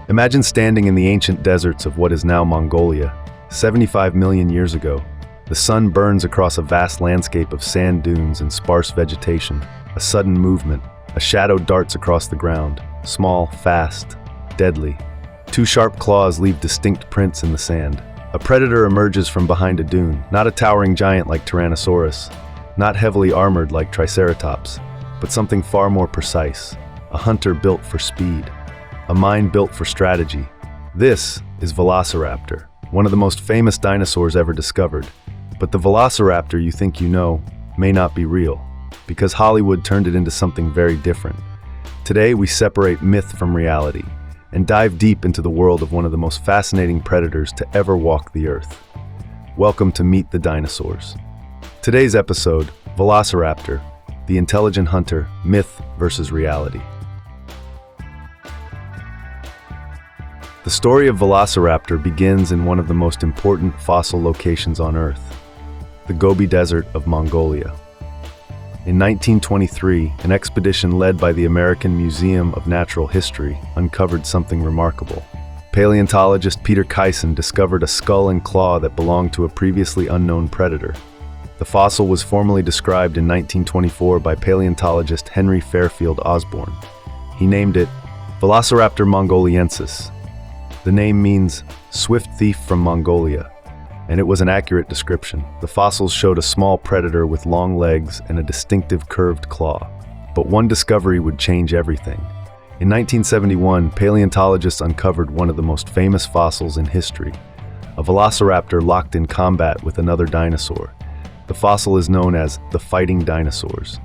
Imagine standing in the ancient deserts of what is now Mongolia. 75 million years ago, the sun burns across a vast landscape of sand dunes and sparse vegetation. A sudden movement, a shadow darts across the ground, small, fast, deadly. Two sharp claws leave distinct prints in the sand. A predator emerges from behind a dune, not a towering giant like Tyrannosaurus, not heavily armored like Triceratops, but something far more precise. A hunter built for speed, a mind built for strategy. This is Velociraptor, one of the most famous dinosaurs ever discovered. But the Velociraptor you think you know may not be real, because Hollywood turned it into something very different. Today we separate myth from reality and dive deep into the world of one of the most fascinating predators to ever walk the earth. Welcome to Meet the Dinosaurs. Today's episode, Velociraptor, the intelligent hunter, myth versus reality. The story of Velociraptor begins in one of the most important fossil locations on Earth, the Gobi Desert of Mongolia. In 1923, an expedition led by the American Museum of Natural History uncovered something remarkable. Paleontologist Peter Kaysen discovered a skull and claw that belonged to a previously unknown predator. The fossil was formally described in 1924 by paleontologist Henry Fairfield Osborn. He named it Velociraptor mongoliensis. The name means swift thief from Mongolia, and it was an accurate description. The fossils showed a small predator with long legs and a distinctive curved claw. But one discovery would change everything. In 1971, paleontologists uncovered one of the most famous fossils in history, a velociraptor locked in combat with another dinosaur. The fossil is known as the Fighting Dinosaurs.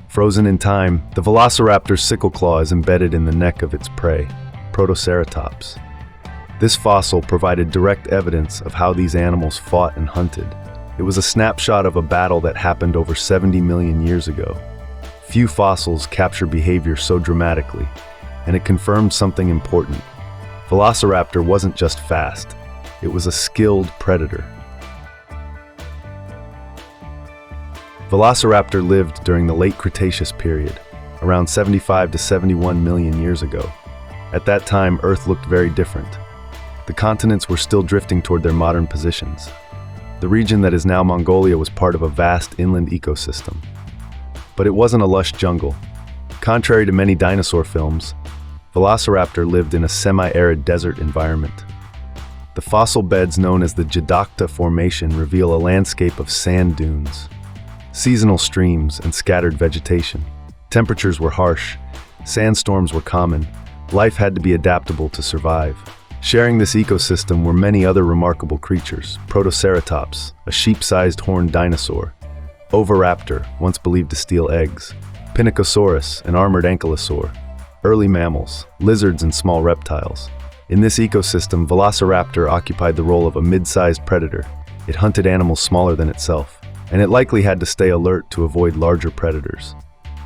Frozen in time, the velociraptor's sickle claw is embedded in the neck of its prey, Protoceratops. This fossil provided direct evidence of how these animals fought and hunted. It was a snapshot of a battle that happened over 70 million years ago. Few fossils capture behavior so dramatically, and it confirmed something important. Velociraptor wasn't just fast, it was a skilled predator. Velociraptor lived during the Late Cretaceous period, around 75 to 71 million years ago. At that time, Earth looked very different. The continents were still drifting toward their modern positions. The region that is now Mongolia was part of a vast inland ecosystem. But it wasn't a lush jungle. Contrary to many dinosaur films, Velociraptor lived in a semi-arid desert environment. The fossil beds known as the Jadakta Formation reveal a landscape of sand dunes, seasonal streams, and scattered vegetation. Temperatures were harsh, sandstorms were common, life had to be adaptable to survive. Sharing this ecosystem were many other remarkable creatures: Protoceratops, a sheep-sized horned dinosaur; Oviraptor, once believed to steal eggs; Pinacosaurus, an armored ankylosaur; early mammals, lizards and small reptiles. In this ecosystem, Velociraptor occupied the role of a mid-sized predator. It hunted animals smaller than itself, and it likely had to stay alert to avoid larger predators.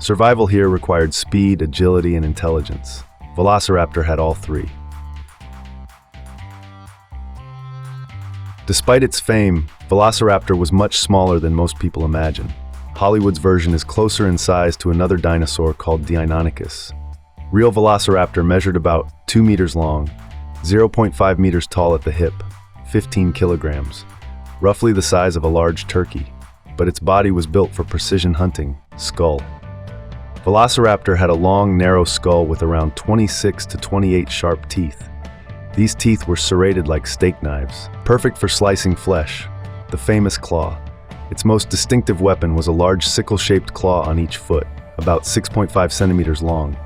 Survival here required speed, agility, and intelligence. Velociraptor had all three. Despite its fame, Velociraptor was much smaller than most people imagine. Hollywood's version is closer in size to another dinosaur called Deinonychus. Real Velociraptor measured about 2 meters long, 0.5 meters tall at the hip, 15 kilograms, roughly the size of a large turkey, but its body was built for precision hunting, skull. Velociraptor had a long, narrow skull with around 26 to 28 sharp teeth. These teeth were serrated like steak knives, perfect for slicing flesh. The famous claw. Its most distinctive weapon was a large sickle-shaped claw on each foot, about 6.5 centimeters long.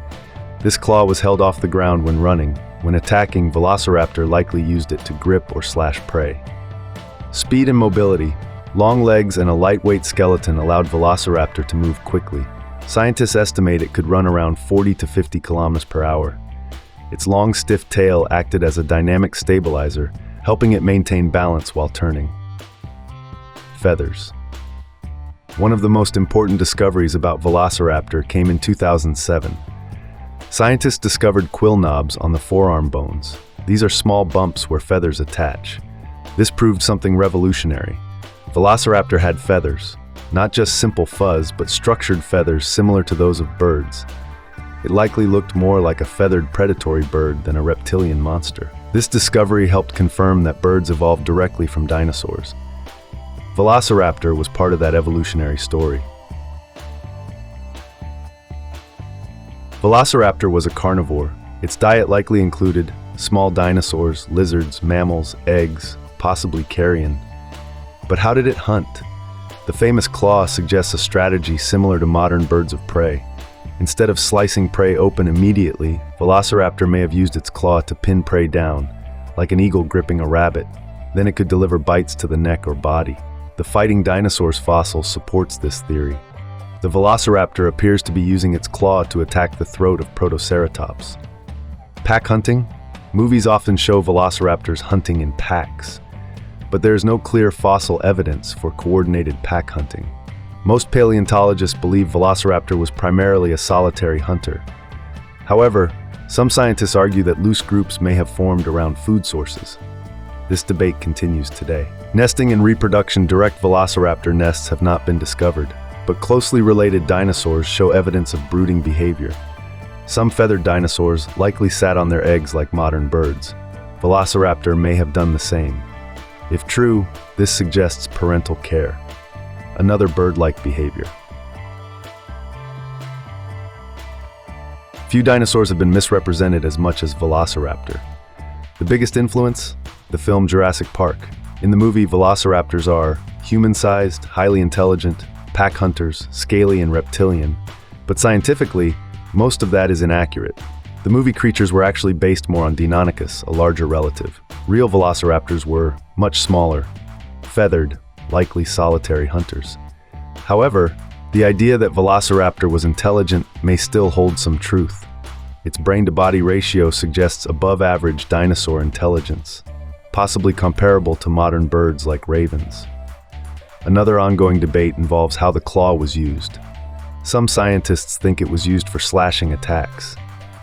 This claw was held off the ground when running. When attacking, Velociraptor likely used it to grip or slash prey. Speed and mobility. Long legs and a lightweight skeleton allowed Velociraptor to move quickly. Scientists estimate it could run around 40 to 50 kilometers per hour. Its long, stiff tail acted as a dynamic stabilizer, helping it maintain balance while turning. Feathers. One of the most important discoveries about Velociraptor came in 2007. Scientists discovered quill knobs on the forearm bones. These are small bumps where feathers attach. This proved something revolutionary. Velociraptor had feathers, not just simple fuzz, but structured feathers similar to those of birds. It likely looked more like a feathered predatory bird than a reptilian monster. This discovery helped confirm that birds evolved directly from dinosaurs. Velociraptor was part of that evolutionary story. Velociraptor was a carnivore. Its diet likely included small dinosaurs, lizards, mammals, eggs, possibly carrion. But how did it hunt? The famous claw suggests a strategy similar to modern birds of prey. Instead of slicing prey open immediately, Velociraptor may have used its claw to pin prey down, like an eagle gripping a rabbit. Then it could deliver bites to the neck or body. The Fighting Dinosaurs fossil supports this theory. The Velociraptor appears to be using its claw to attack the throat of Protoceratops. Pack hunting? Movies often show velociraptors hunting in packs, but there is no clear fossil evidence for coordinated pack hunting. Most paleontologists believe Velociraptor was primarily a solitary hunter. However, some scientists argue that loose groups may have formed around food sources. This debate continues today. Nesting and reproduction. Direct Velociraptor nests have not been discovered, but closely related dinosaurs show evidence of brooding behavior. Some feathered dinosaurs likely sat on their eggs like modern birds. Velociraptor may have done the same. If true, this suggests parental care, another bird-like behavior. Few dinosaurs have been misrepresented as much as Velociraptor. The biggest influence? The film Jurassic Park. In the movie, velociraptors are human-sized, highly intelligent, pack hunters, scaly and reptilian. But scientifically, most of that is inaccurate. The movie creatures were actually based more on Deinonychus, a larger relative. Real velociraptors were much smaller, feathered, likely solitary hunters. However, the idea that Velociraptor was intelligent may still hold some truth. Its brain-to-body ratio suggests above-average dinosaur intelligence, possibly comparable to modern birds like ravens. Another ongoing debate involves how the claw was used. Some scientists think it was used for slashing attacks.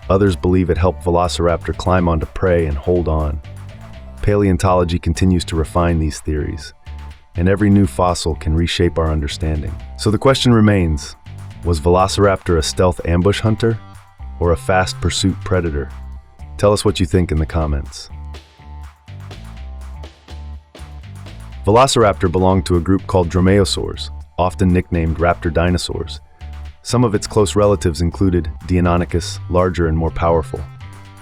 Others believe it helped Velociraptor climb onto prey and hold on. Paleontology continues to refine these theories, and every new fossil can reshape our understanding. So the question remains, was Velociraptor a stealth ambush hunter or a fast pursuit predator? Tell us what you think in the comments. Velociraptor belonged to a group called Dromaeosaurs, often nicknamed raptor dinosaurs. Some of its close relatives included Deinonychus, larger and more powerful.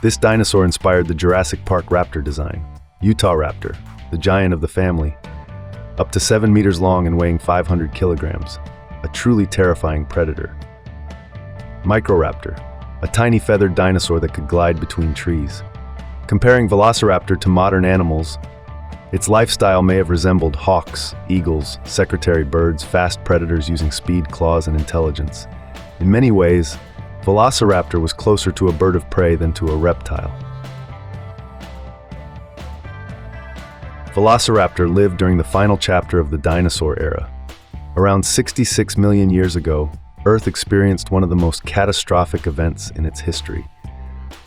This dinosaur inspired the Jurassic Park raptor design. Utahraptor, the giant of the family, up to 7 meters long and weighing 500 kilograms, a truly terrifying predator. Microraptor, a tiny feathered dinosaur that could glide between trees. Comparing Velociraptor to modern animals, its lifestyle may have resembled hawks, eagles, secretary birds, fast predators using speed, claws, and intelligence. In many ways, Velociraptor was closer to a bird of prey than to a reptile. Velociraptor lived during the final chapter of the dinosaur era. Around 66 million years ago, Earth experienced one of the most catastrophic events in its history.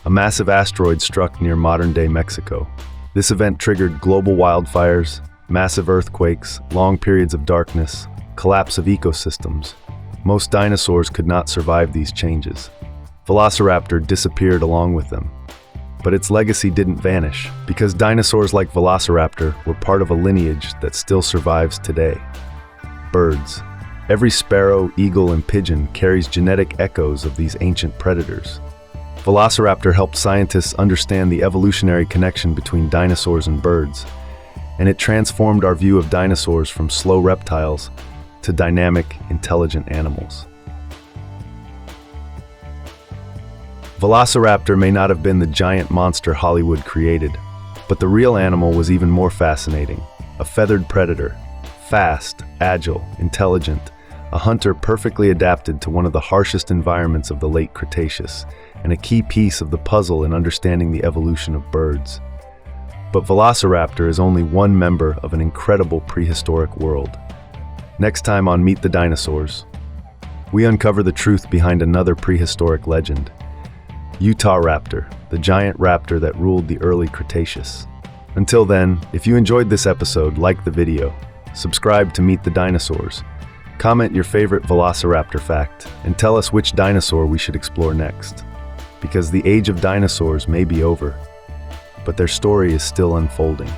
A massive asteroid struck near modern-day Mexico. This event triggered global wildfires, massive earthquakes, long periods of darkness, collapse of ecosystems. Most dinosaurs could not survive these changes. Velociraptor disappeared along with them. But its legacy didn't vanish, because dinosaurs like Velociraptor were part of a lineage that still survives today. Birds. Every sparrow, eagle, and pigeon carries genetic echoes of these ancient predators. Velociraptor helped scientists understand the evolutionary connection between dinosaurs and birds, and it transformed our view of dinosaurs from slow reptiles to dynamic, intelligent animals. Velociraptor may not have been the giant monster Hollywood created, but the real animal was even more fascinating. A feathered predator, fast, agile, intelligent, a hunter perfectly adapted to one of the harshest environments of the Late Cretaceous, and a key piece of the puzzle in understanding the evolution of birds. But Velociraptor is only one member of an incredible prehistoric world. Next time on Meet the Dinosaurs, we uncover the truth behind another prehistoric legend, Utahraptor, the giant raptor that ruled the early Cretaceous. Until then, if you enjoyed this episode, like the video, subscribe to Meet the Dinosaurs, comment your favorite Velociraptor fact, and tell us which dinosaur we should explore next. because the age of dinosaurs may be over, but their story is still unfolding.